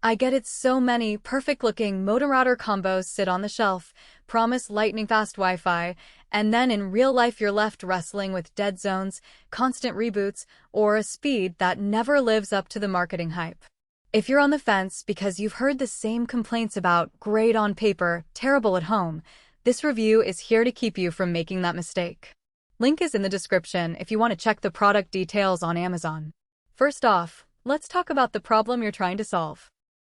I get it, so many perfect-looking modem router combos sit on the shelf, promise lightning-fast Wi-Fi, and then in real life you're left wrestling with dead zones, constant reboots, or a speed that never lives up to the marketing hype. If you're on the fence because you've heard the same complaints about great on paper, terrible at home, this review is here to keep you from making that mistake. Link is in the description if you want to check the product details on Amazon. First off, let's talk about the problem you're trying to solve.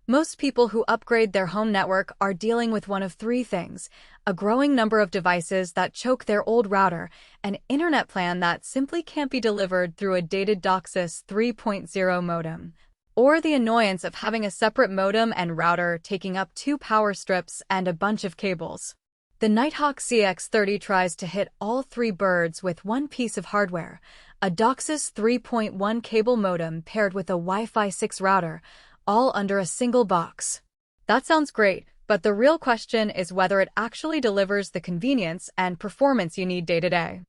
Most people who upgrade their home network are dealing with one of three things: a growing number of devices that choke their old router, an internet plan that simply can't be delivered through a dated DOCSIS 3.0 modem, or the annoyance of having a separate modem and router taking up 2 power strips and a bunch of cables. The Nighthawk CAX30 tries to hit all 3 birds with one piece of hardware: a DOCSIS 3.1 cable modem paired with a Wi-Fi 6 router, all under a single box. That sounds great, but the real question is whether it actually delivers the convenience and performance you need day to day.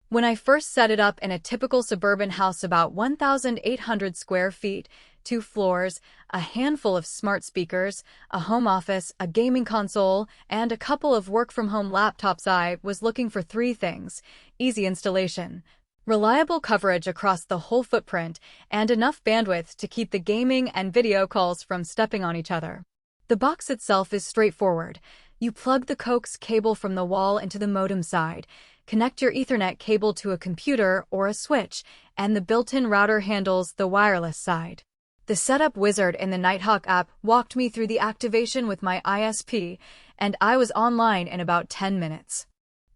When I first set it up in a typical suburban house, about 1,800 square feet, 2 floors, a handful of smart speakers, a home office, a gaming console, and a couple of work-from-home laptops, I was looking for 3 things: easy installation, reliable coverage across the whole footprint, and enough bandwidth to keep the gaming and video calls from stepping on each other. The box itself is straightforward. You plug the coax cable from the wall into the modem side, connect your Ethernet cable to a computer or a switch, and the built-in router handles the wireless side. The setup wizard in the Nighthawk app walked me through the activation with my ISP, and I was online in about 10 minutes.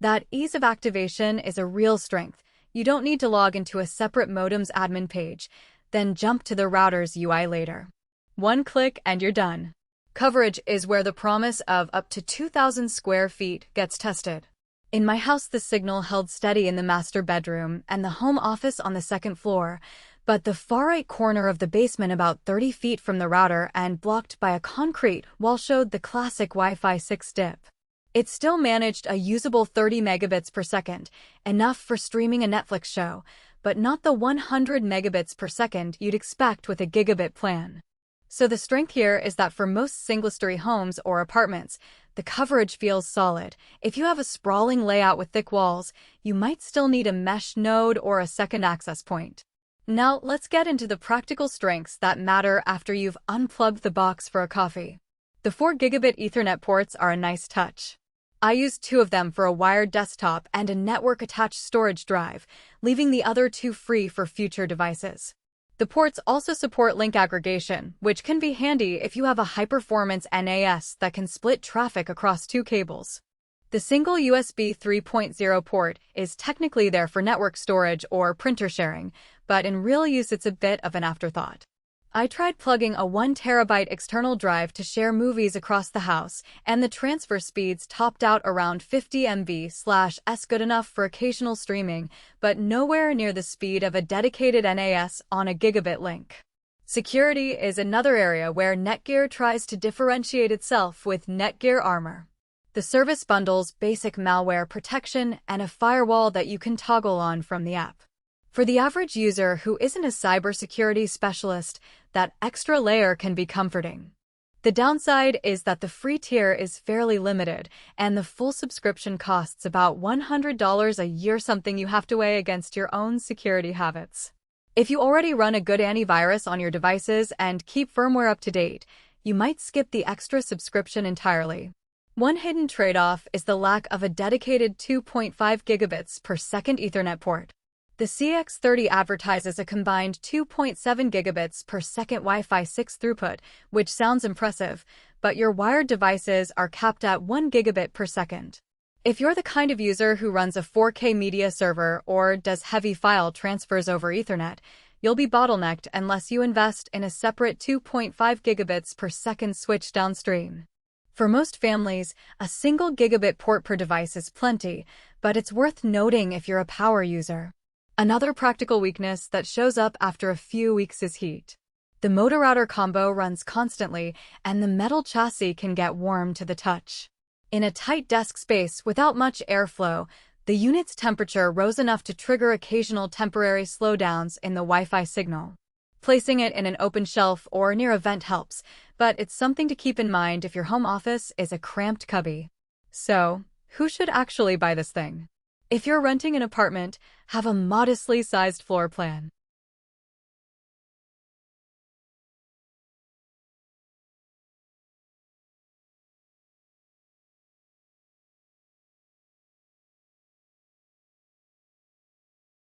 That ease of activation is a real strength. You don't need to log into a separate modem's admin page, then jump to the router's UI later. One click and you're done. Coverage is where the promise of up to 2,000 square feet gets tested. In my house, the signal held steady in the master bedroom and the home office on the 2nd floor, but the far right corner of the basement, about 30 feet from the router and blocked by a concrete wall, showed the classic Wi-Fi 6 dip. It still managed a usable 30 megabits per second, enough for streaming a Netflix show, but not the 100 megabits per second you'd expect with a gigabit plan. So the strength here is that for most single-story homes or apartments, the coverage feels solid. If you have a sprawling layout with thick walls, you might still need a mesh node or a second access point. Now let's get into the practical strengths that matter after you've unplugged the box for a coffee. The 4 gigabit Ethernet ports are a nice touch. I used 2 of them for a wired desktop and a network-attached storage drive, leaving the other 2 free for future devices. The ports also support link aggregation, which can be handy if you have a high-performance NAS that can split traffic across 2 cables. The single USB 3.0 port is technically there for network storage or printer sharing, but in real use it's a bit of an afterthought. I tried plugging a 1 terabyte external drive to share movies across the house, and the transfer speeds topped out around 50 MB/s, good enough for occasional streaming, but nowhere near the speed of a dedicated NAS on a gigabit link. Security is another area where NETGEAR tries to differentiate itself with NETGEAR Armor. The service bundles basic malware protection and a firewall that you can toggle on from the app. For the average user who isn't a cybersecurity specialist, that extra layer can be comforting. The downside is that the free tier is fairly limited, and the full subscription costs about $100 a year, something you have to weigh against your own security habits. If you already run a good antivirus on your devices and keep firmware up to date, you might skip the extra subscription entirely. One hidden trade-off is the lack of a dedicated 2.5 gigabits per second Ethernet port. The CAX30 advertises a combined 2.7 gigabits per second Wi-Fi 6 throughput, which sounds impressive, but your wired devices are capped at 1 gigabit per second. If you're the kind of user who runs a 4K media server or does heavy file transfers over Ethernet, you'll be bottlenecked unless you invest in a separate 2.5 gigabits per second switch downstream. For most families, a single gigabit port per device is plenty, but it's worth noting if you're a power user. Another practical weakness that shows up after a few weeks is heat. The motor router combo runs constantly, and the metal chassis can get warm to the touch. In a tight desk space without much airflow, the unit's temperature rose enough to trigger occasional temporary slowdowns in the Wi-Fi signal. Placing it in an open shelf or near a vent helps, but it's something to keep in mind if your home office is a cramped cubby. So, who should actually buy this thing? If you're renting an apartment, have a modestly sized floor plan.